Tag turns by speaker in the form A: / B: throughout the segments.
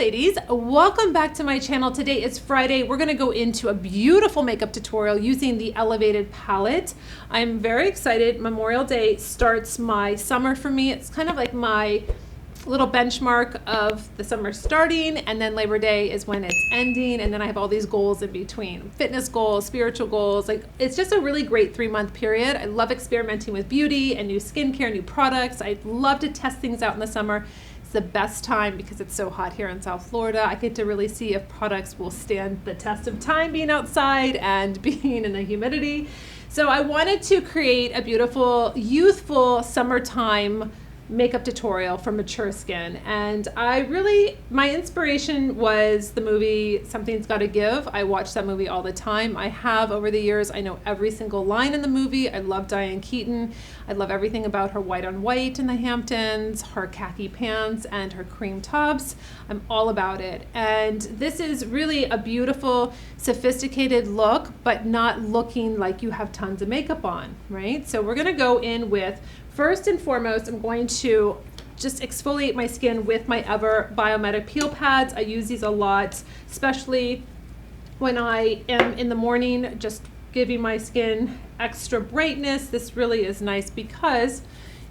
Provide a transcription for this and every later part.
A: ladies, welcome back to my channel. Today is Friday. We're going to go into a beautiful makeup tutorial using the Elevated palette. I'm very excited. Memorial Day starts my summer for me. It's kind of like my little benchmark of the summer starting, and then Labor Day is when it's ending, and then I have all these goals in between. Fitness goals, spiritual goals. Like, it's just a really great 3-month period. I love experimenting with beauty and new skincare, new products. I love to test things out in the summer. It's the best time because it's so hot here in South Florida. I get to really see if products will stand the test of time being outside and being in the humidity. So I wanted to create a beautiful, youthful summertime makeup tutorial for mature skin, and my inspiration was the movie Something's Gotta Give. I watch that movie all the time. I have over the years. I know every single line in the movie. I love Diane Keaton. I love everything about her white on white in the Hamptons, her khaki pants, and her cream tops. I'm all about it. And this is really a beautiful, sophisticated look, but not looking like you have tons of makeup on, right? So we're gonna go in with, first and foremost, I'm going to just exfoliate my skin with my Ever Biomedic Peel Pads. I use these a lot, especially when I am in the morning, just giving my skin extra brightness. This really is nice because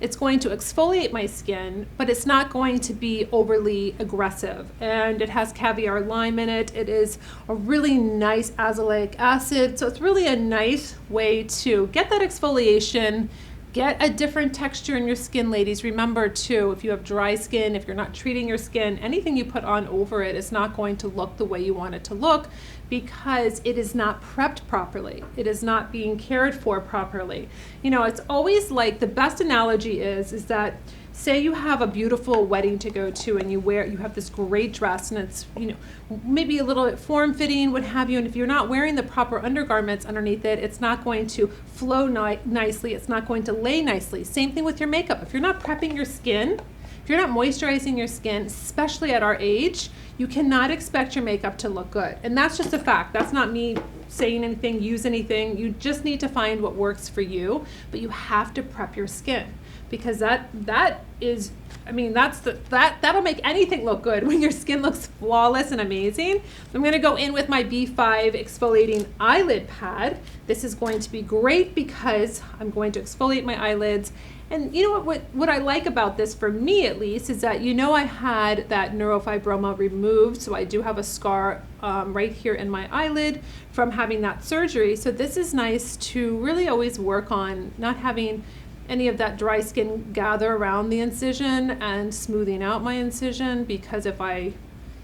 A: it's going to exfoliate my skin, but it's not going to be overly aggressive. And it has caviar lime in it. It is a really nice azelaic acid. So it's really a nice way to get that exfoliation, get a different texture in your skin, ladies. Remember too, if you have dry skin, if you're not treating your skin, anything you put on over it is not going to look the way you want it to look because it is not prepped properly. It is not being cared for properly. You know, it's always like, the best analogy is that, say you have a beautiful wedding to go to and you have this great dress and it's, you know, maybe a little bit form-fitting, what have you, and if you're not wearing the proper undergarments underneath it, it's not going to flow nicely, it's not going to lay nicely. Same thing with your makeup. If you're not prepping your skin, if you're not moisturizing your skin, especially at our age, you cannot expect your makeup to look good. And that's just a fact. That's not me saying anything, use anything. You just need to find what works for you, but you have to prep your skin, because that is, I mean, that'll make anything look good when your skin looks flawless and amazing. I'm gonna go in with my B5 exfoliating eyelid pad. This is going to be great because I'm going to exfoliate my eyelids. And you know what I like about this, for me at least, is that, you know, I had that neurofibroma removed, so I do have a scar right here in my eyelid from having that surgery. So this is nice to really always work on not having any of that dry skin gather around the incision and smoothing out my incision, because if I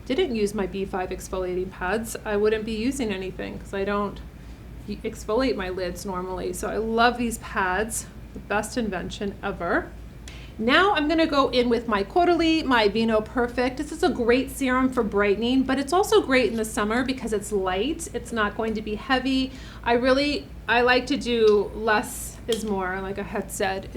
A: didn't use my B5 exfoliating pads, I wouldn't be using anything because I don't exfoliate my lids normally. So I love these pads, the best invention ever. Now I'm gonna go in with my Quarterly, my Vino Perfect. This is a great serum for brightening, but it's also great in the summer because it's light. It's not going to be heavy. I like to do less is more, like I had said.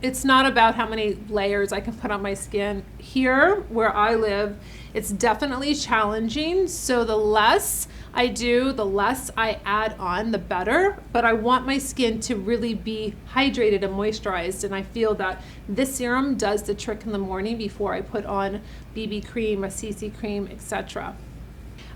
A: It's not about how many layers I can put on my skin. Here, where I live, it's definitely challenging. So the less I do, the less I add on, the better. But I want my skin to really be hydrated and moisturized. And I feel that this serum does the trick in the morning before I put on BB cream, a CC cream, etc.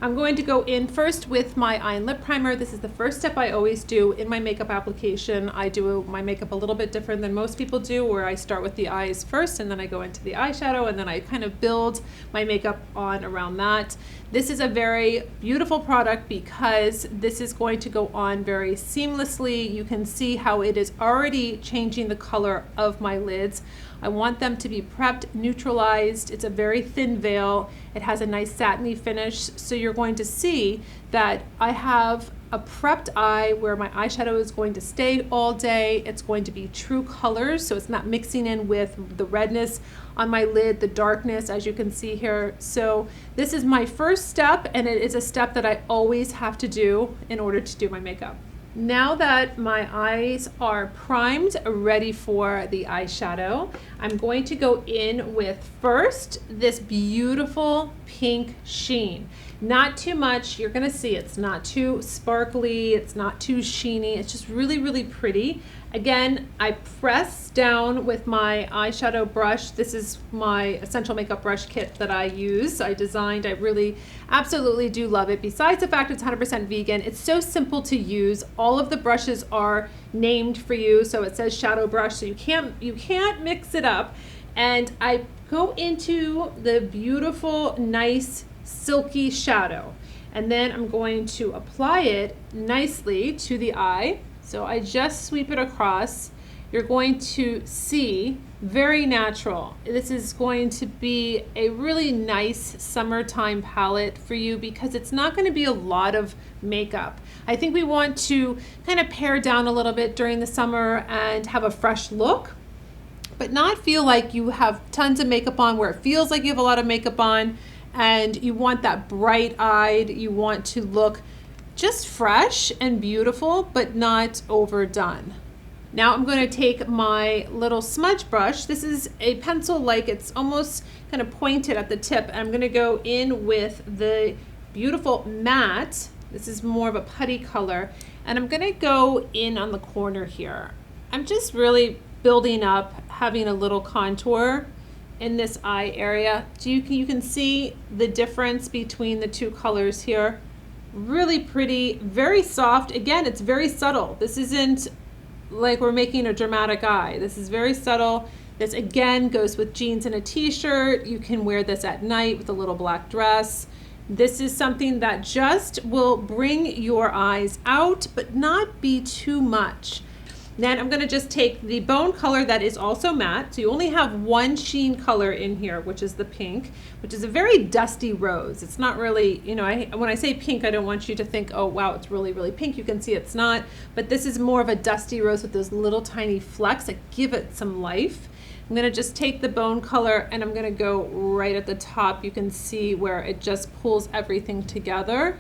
A: I'm going to go in first with my eye and lip primer. This is the first step I always do in my makeup application. I do my makeup a little bit different than most people do, where I start with the eyes first and then I go into the eyeshadow and then I kind of build my makeup on around that. This is a very beautiful product because this is going to go on very seamlessly. You can see how it is already changing the color of my lids. I want them to be prepped, neutralized. It's a very thin veil. It has a nice satiny finish. So you're going to see that I have a prepped eye where my eyeshadow is going to stay all day. It's going to be true colors, so it's not mixing in with the redness on my lid, the darkness, as you can see here. So this is my first step, and it is a step that I always have to do in order to do my makeup. Now that my eyes are primed, ready for the eyeshadow, I'm going to go in with first this beautiful pink sheen. Not too much, you're gonna see it's not too sparkly, it's not too sheeny, it's just really, really pretty. Again, I press down with my eyeshadow brush. This is my essential makeup brush kit that I use. I designed, I really absolutely do love it. Besides the fact it's 100% vegan, it's so simple to use. All of the brushes are named for you. So it says shadow brush, so you can't mix it up. And I go into the beautiful, nice, silky shadow. And then I'm going to apply it nicely to the eye. So I just sweep it across. You're going to see very natural. This is going to be a really nice summertime palette for you because it's not going to be a lot of makeup. I think we want to kind of pare down a little bit during the summer and have a fresh look, but not feel like you have tons of makeup on where it feels like you have a lot of makeup on, and you want that bright-eyed, you want to look just fresh and beautiful, but not overdone. Now I'm going to take my little smudge brush. This is a pencil, like it's almost kind of pointed at the tip. I'm going to go in with the beautiful matte. This is more of a putty color, and I'm going to go in on the corner here. I'm just really building up, having a little contour in this eye area. You can see the difference between the two colors here. Really pretty, very soft. Again, it's very subtle. This isn't like we're making a dramatic eye. This is very subtle. This again goes with jeans and a t-shirt. You can wear this at night with a little black dress. This is something that just will bring your eyes out, but not be too much. Then I'm going to just take the bone color that is also matte. So you only have one sheen color in here, which is the pink, which is a very dusty rose. It's not really, you know, when I say pink, I don't want you to think, oh, wow, it's really, really pink. You can see it's not. But this is more of a dusty rose with those little tiny flecks that give it some life. I'm going to just take the bone color and I'm going to go right at the top. You can see where it just pulls everything together.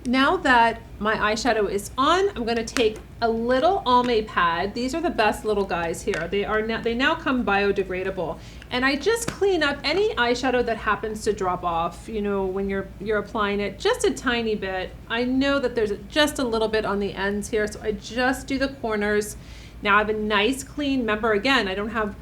A: Now that my eyeshadow is on, I'm going to take a little Almay pad. These are the best little guys here. They now come biodegradable, and I just clean up any eyeshadow that happens to drop off. You know, when you're applying it, just a tiny bit. I know that there's just a little bit on the ends here, so I just do the corners. Now I have a nice clean. Remember, again, I don't have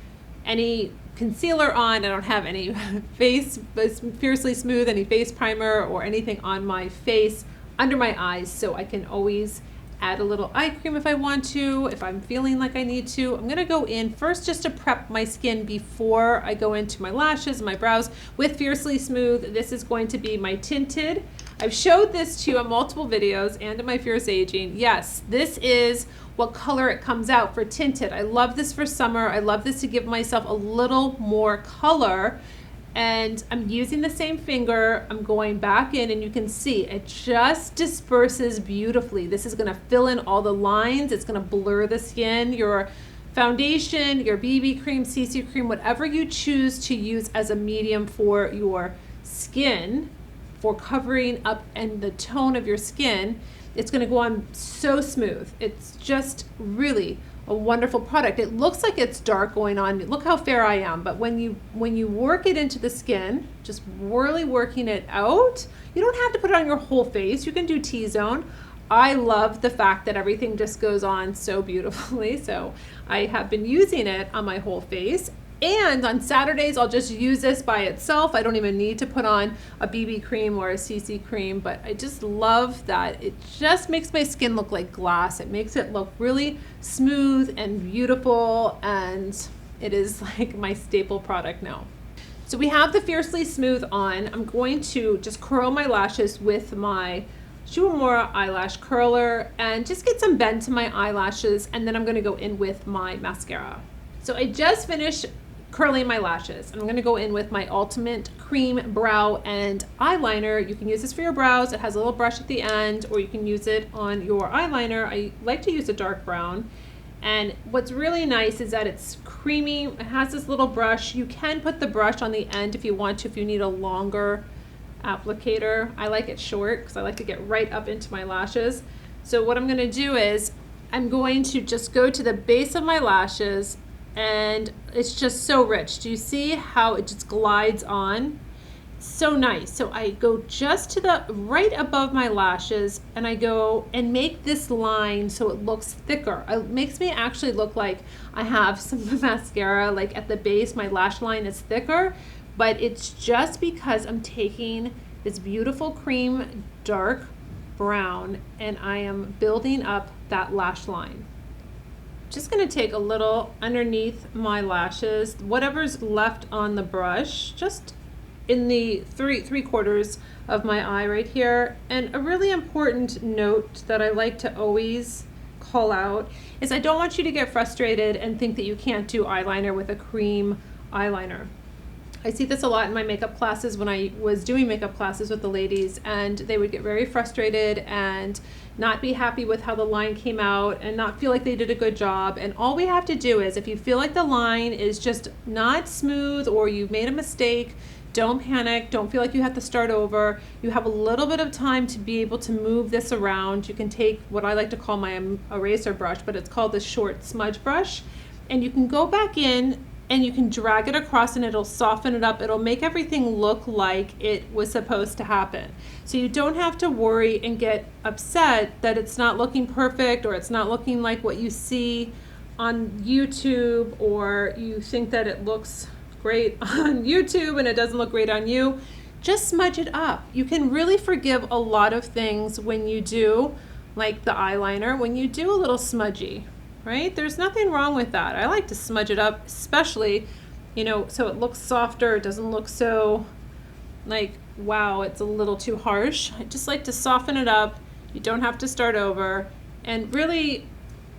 A: any concealer on. I don't have any face Fiercely Smooth, any face primer or anything on my face under my eyes, so I can always add a little eye cream if I want to, if I'm feeling like I need to. I'm gonna go in first just to prep my skin before I go into my lashes and my brows with Fiercely Smooth. This is going to be my tinted. I've showed this to you on multiple videos and in my Fierce Aging. Yes, this is what color it comes out for tinted. I love this for summer. I love this to give myself a little more color. And I'm using the same finger. I'm going back in, and you can see it just disperses beautifully. This is gonna fill in all the lines. It's gonna blur the skin. Your foundation, your BB cream, CC cream, whatever you choose to use as a medium for your skin, for covering up and the tone of your skin, it's gonna go on so smooth. It's just really a wonderful product. It looks like it's dark going on. Look how fair I am. But when you work it into the skin, just really working it out, you don't have to put it on your whole face. You can do T-zone. I love the fact that everything just goes on so beautifully. So I have been using it on my whole face. And on Saturdays, I'll just use this by itself. I don't even need to put on a BB cream or a CC cream, but I just love that. It just makes my skin look like glass. It makes it look really smooth and beautiful, and it is like my staple product now. So we have the Fiercely Smooth on. I'm going to just curl my lashes with my Shuamura eyelash curler and just get some bend to my eyelashes, and then I'm gonna go in with my mascara. So I just finished curling my lashes. I'm gonna go in with my Ultimate Cream Brow and Eyeliner. You can use this for your brows. It has a little brush at the end, or you can use it on your eyeliner. I like to use a dark brown. And what's really nice is that it's creamy. It has this little brush. You can put the brush on the end if you want to, if you need a longer applicator. I like it short because I like to get right up into my lashes. So what I'm gonna do is I'm going to just go to the base of my lashes, and it's just so rich. Do you see how it just glides on? so nice. So I go just to the right above my lashes and I go and make this line so it looks thicker. It makes me actually look like I have some mascara like at the base. My lash line is thicker, but it's just because I'm taking this beautiful cream dark brown and I am building up that lash line. Just going to take a little underneath my lashes, whatever's left on the brush, just in the three quarters of my eye right here. And a really important note that I like to always call out is I don't want you to get frustrated and think that you can't do eyeliner with a cream eyeliner. I see this a lot in my makeup classes when I was doing makeup classes with the ladies, and they would get very frustrated and not be happy with how the line came out and not feel like they did a good job. And all we have to do is, if you feel like the line is just not smooth or you've made a mistake, don't panic. Don't feel like you have to start over. You have a little bit of time to be able to move this around. You can take what I like to call my eraser brush, but it's called the short smudge brush. And you can go back in and you can drag it across and it'll soften it up. It'll make everything look like it was supposed to happen. So you don't have to worry and get upset that it's not looking perfect or it's not looking like what you see on YouTube, or you think that it looks great on YouTube and it doesn't look great on you. Just smudge it up. You can really forgive a lot of things when you do, like the eyeliner, when you do a little smudgy, right? There's nothing wrong with that. I like to smudge it up, especially, you know, so it looks softer. It doesn't look so like, wow, it's a little too harsh. I just like to soften it up. You don't have to start over, and really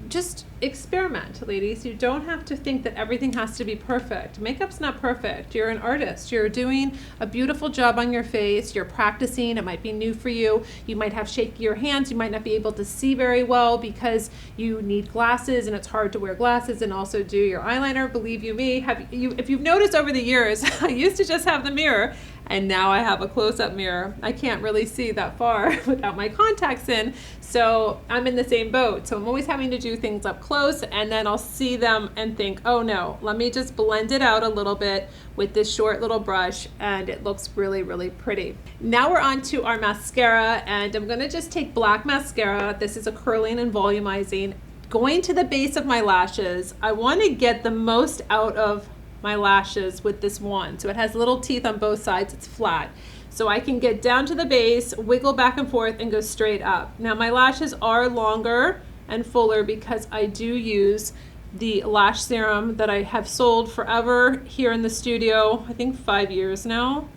A: just experiment, ladies. You don't have to think that everything has to be perfect. Makeup's not perfect. You're an artist. You're doing a beautiful job on your face. You're practicing. It might be new for you. You might have shakier hands. You might not be able to see very well because you need glasses and it's hard to wear glasses and also do your eyeliner. Believe you me, if you've noticed over the years, I used to just have the mirror and now I have a close-up mirror. I can't really see that far without my contacts in, so I'm in the same boat. So I'm always having to do things up close, and then I'll see them and think, oh no, let me just blend it out a little bit with this short little brush, and it looks really, really pretty. Now we're on to our mascara, and I'm gonna just take black mascara. This is a curling and volumizing. Going to the base of my lashes, I wanna get the most out of my lashes with this wand. So it has little teeth on both sides, it's flat. So I can get down to the base, wiggle back and forth, and go straight up. Now my lashes are longer and fuller because I do use the lash serum that I have sold forever here in the studio. I think 5 years now,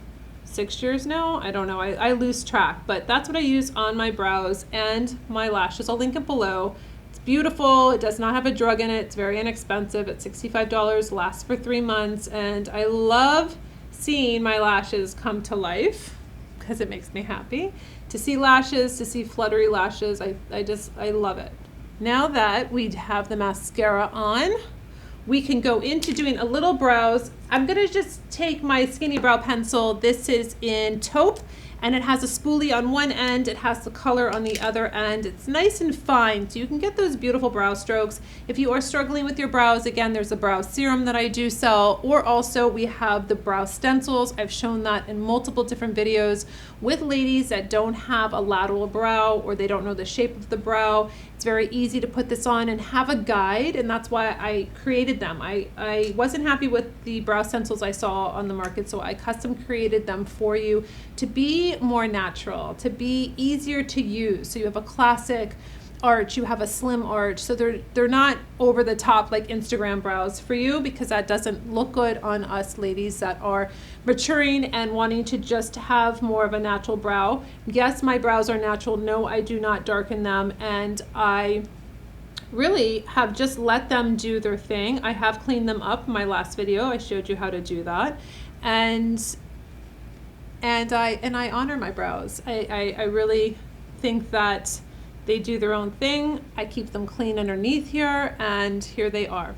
A: 6 years now, I don't know, I lose track, but that's what I use on my brows and my lashes. I'll link it below. Beautiful. It does not have a drug in it. It's very inexpensive. It's $65, lasts for 3 months, and I love seeing my lashes come to life because it makes me happy to see lashes, to see fluttery lashes. I love it. Now that we have the mascara on, we can go into doing a little brows. I'm gonna just take my skinny brow pencil. This is in taupe, and it has a spoolie on one end, it has the color on the other end. It's nice and fine, so you can get those beautiful brow strokes. If you are struggling with your brows, again, there's a brow serum that I do sell, or also we have the brow stencils. I've shown that in multiple different videos with ladies that don't have a lateral brow or they don't know the shape of the brow. It's very easy to put this on and have a guide, and that's why I created them. I wasn't happy with the brow stencils I saw on the market, so I custom created them for you to be more natural, to be easier to use. So you have a classic arch, you have a slim arch, so they're not over the top like Instagram brows for you, because that doesn't look good on us ladies that are maturing and wanting to just have more of a natural brow. Yes, my brows are natural. No, I do not darken them, and I really have just let them do their thing. I have cleaned them up in my last video. I showed you how to do that, and I honor my brows. I really think that they do their own thing. I keep them clean underneath here, and here they are.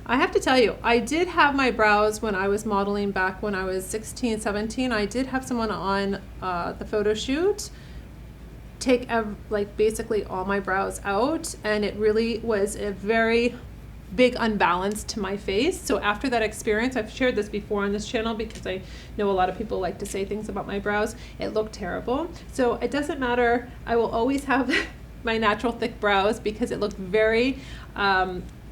A: I have to tell you, I did have my brows when I was modeling back when I was 16, 17. I did have someone on the photo shoot take like basically all my brows out, and it really was a very big unbalance to my face. So after that experience, I've shared this before on this channel because I know a lot of people like to say things about my brows. It looked terrible. So it doesn't matter. I will always have my natural thick brows because it looked very,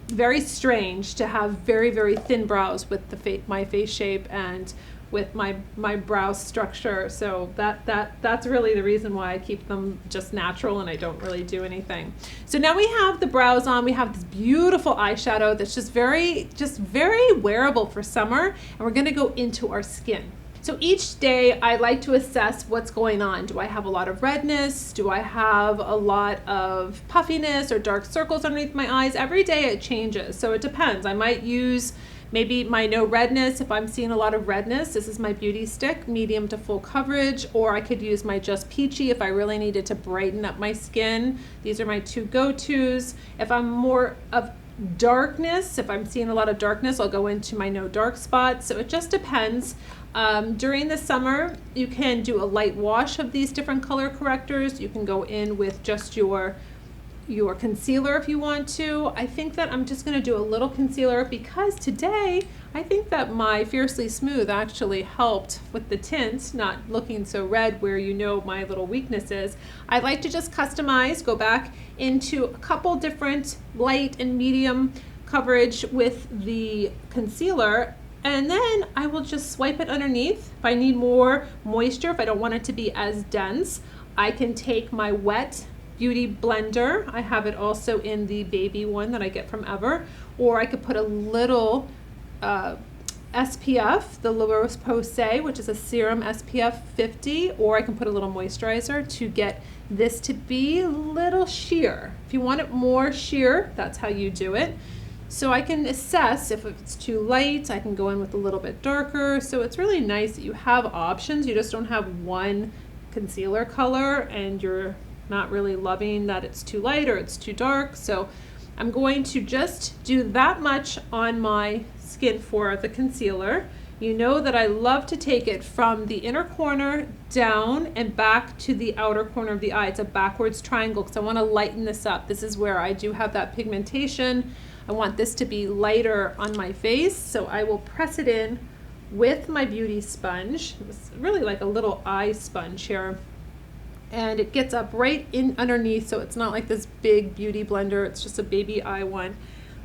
A: very strange to have very, very thin brows with the my face shape and with my brow structure. So that's really the reason why I keep them just natural and I don't really do anything. So now we have the brows on. We have this beautiful eyeshadow that's just very wearable for summer, and we're gonna go into our skin. So each day I like to assess what's going on. Do I have a lot of redness? Do I have a lot of puffiness or dark circles underneath my eyes? Every day it changes, so it depends. I might use maybe my no redness. If I'm seeing a lot of redness, this is my beauty stick, medium to full coverage, or I could use my Just Peachy if I really needed to brighten up my skin. These are my two go-tos. If I'm more of darkness, if I'm seeing a lot of darkness, I'll go into my no dark spots. So it just depends. During the summer, you can do a light wash of these different color correctors. You can go in with just your concealer if you want to. I think that I'm just going to do a little concealer because today I think that my Fiercely Smooth actually helped with the tint, not looking so red where you know my little weakness is. I like to just customize, go back into a couple different light and medium coverage with the concealer, and then I will just swipe it underneath. If I need more moisture, if I don't want it to be as dense, I can take my wet beauty blender. I have it also in the baby one that I get from Ever, or I could put a little SPF, the La Roche-Posay, which is a serum SPF 50, or I can put a little moisturizer to get this to be a little sheer. If you want it more sheer, that's how you do it. So I can assess if it's too light, I can go in with a little bit darker. So it's really nice that you have options. You just don't have one concealer color and you're not really loving that it's too light or it's too dark. So I'm going to just do that much on my skin for the concealer. You know that I love to take it from the inner corner down and back to the outer corner of the eye. It's a backwards triangle because I want to lighten this up. This is where I do have that pigmentation. I want this to be lighter on my face, so I will press it in with my beauty sponge. It's really like a little eye sponge here. And it gets up right in underneath, so it's not like this big beauty blender, it's just a baby eye one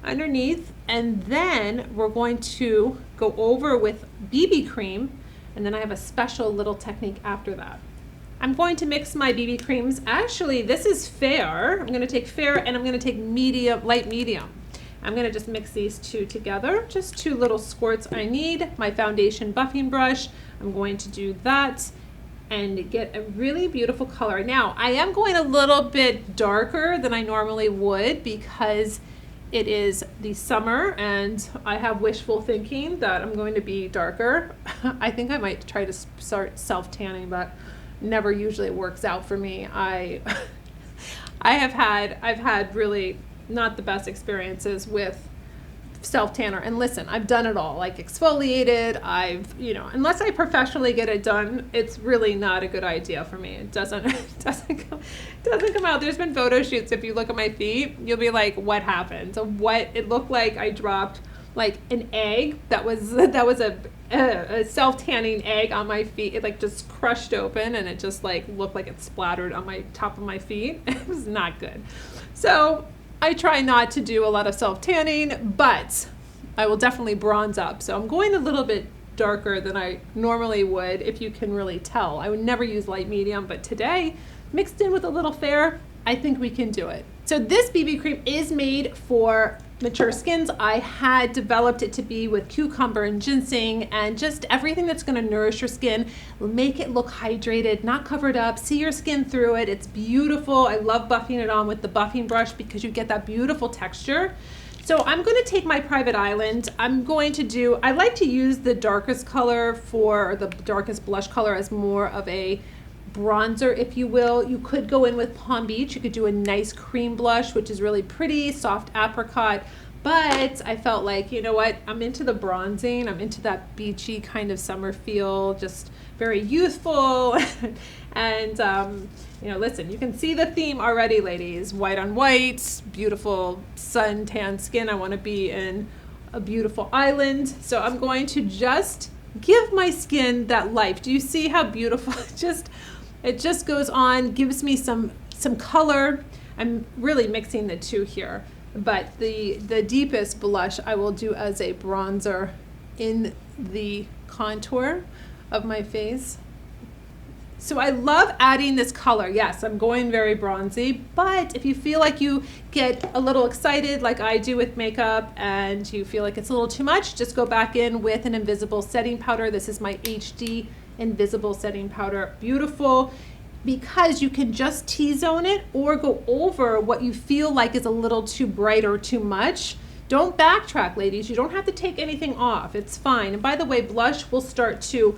A: underneath. And then we're going to go over with BB cream, and then I have a special little technique after that. I'm going to mix my BB creams. Actually, this is Fair. I'm gonna take Fair and I'm gonna take medium, light medium. I'm gonna just mix these two together, just 2 little squirts I need. My foundation buffing brush, I'm going to do that and get a really beautiful color. Now, I am going a little bit darker than I normally would because it is the summer and I have wishful thinking that I'm going to be darker. I think I might try to start self-tanning, but never usually works out for me. I've had really not the best experiences with self-tanner. And listen, I've done it all, like exfoliated, unless I professionally get it done, it's really not a good idea for me. It doesn't come out. There's been photo shoots, if you look at my feet, you'll be like, what happened? So what it looked like, I dropped like an egg that was a self-tanning egg on my feet. It like just crushed open and it just like looked like it splattered on my top of my feet. It was not good. So I try not to do a lot of self-tanning, but I will definitely bronze up. So I'm going a little bit darker than I normally would, if you can really tell. I would never use light medium, but today, mixed in with a little Fair, I think we can do it. So this BB cream is made for mature skins. I had developed it to be with cucumber and ginseng and just everything that's going to nourish your skin, make it look hydrated, not covered up, see your skin through it. It's beautiful. I love buffing it on with the buffing brush because you get that beautiful texture. So I'm going to take my Private Island. I like to use the darkest color or the darkest blush color as more of a bronzer, if you will. You could go in with Palm Beach. You could do a nice cream blush, which is really pretty, soft apricot. But I felt like, you know what, I'm into the bronzing. I'm into that beachy kind of summer feel, just very youthful. And You know, listen, you can see the theme already, ladies. White on white, beautiful sun-tan skin. I want to be in a beautiful island. So I'm going to just give my skin that life. Do you see how beautiful it just goes on, gives me some color. I'm really mixing the two here, but the deepest blush I will do as a bronzer in the contour of my face. So I love adding this color. Yes, I'm going very bronzy, but if you feel like you get a little excited like I do with makeup and you feel like it's a little too much, just go back in with an invisible setting powder. This is my HD invisible setting powder. Beautiful, because you can just T-zone it or go over what you feel like is a little too bright or too much. Don't backtrack, ladies. You don't have to take anything off. It's fine. And by the way, blush will start to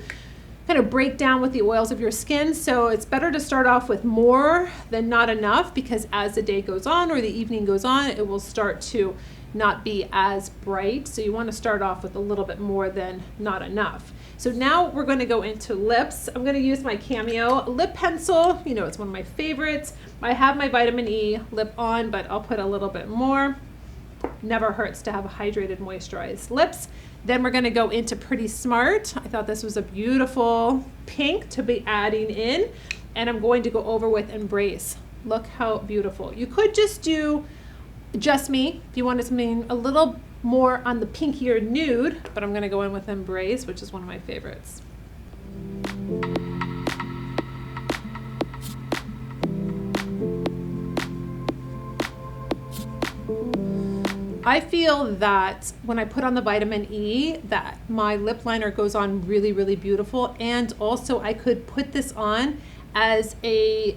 A: kind of break down with the oils of your skin. So it's better to start off with more than not enough, because as the day goes on or the evening goes on, it will start to not be as bright. So you want to start off with a little bit more than not enough. So now we're going to go into lips. I'm going to use my Cameo lip pencil. You know, it's one of my favorites. I have my vitamin E lip on, but I'll put a little bit more. Never hurts to have hydrated, moisturized lips. Then we're going to go into Pretty Smart. I thought this was a beautiful pink to be adding in, and I'm going to go over with Embrace. Look how beautiful. You could just do Just Me if you wanted something a little more on the pinkier nude, but I'm going to go in with Embrace, which is one of my favorites. I feel that when I put on the vitamin E, that my lip liner goes on really, really beautiful. And also I could put this on as a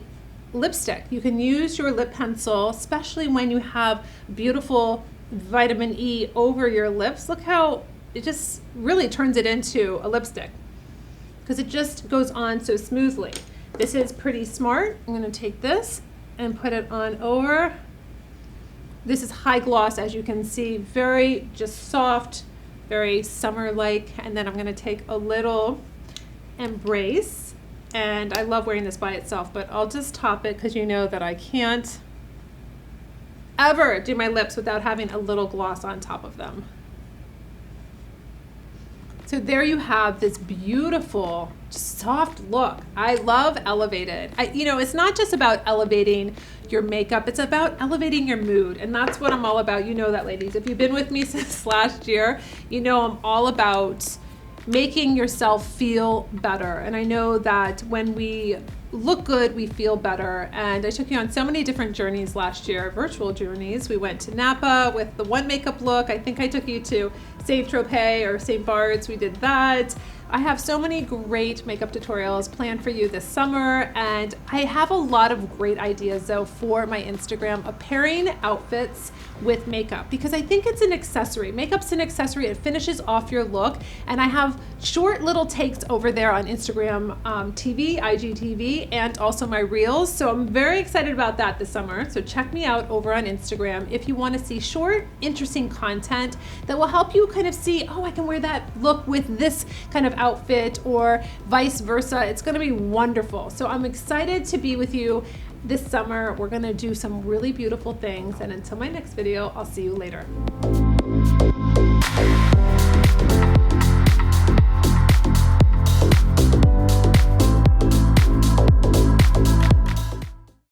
A: lipstick. You can use your lip pencil, especially when you have beautiful vitamin E over your lips. Look how it just really turns it into a lipstick, because it just goes on so smoothly. This is Pretty Smart. I'm going to take this and put it on over. This is high gloss, as you can see, very just soft, very summer-like. And then I'm going to take a little Embrace, and I love wearing this by itself, but I'll just top it because you know that I can't ever do my lips without having a little gloss on top of them. So there you have this beautiful, soft look. I love Elevated. You know, it's not just about elevating your makeup, it's about elevating your mood. And that's what I'm all about. You know that, ladies. If you've been with me since last year, you know I'm all about making yourself feel better. And I know that when we look good, we feel better. And I took you on so many different journeys last year, virtual journeys. We went to Napa with the one makeup look. I think I took you to Saint Tropez or St. Bart's. We did that. I have so many great makeup tutorials planned for you this summer, and I have a lot of great ideas though for my Instagram of pairing outfits with makeup, because I think it's an accessory. Makeup's an accessory. It finishes off your look, and I have short little takes over there on Instagram TV, IGTV, and also my Reels. So I'm very excited about that this summer. So check me out over on Instagram if you want to see short, interesting content that will help you kind of see, oh, I can wear that look with this kind of outfit or vice versa. It's going to be wonderful. So I'm excited to be with you this summer. We're going to do some really beautiful things. And until my next video, I'll see you later.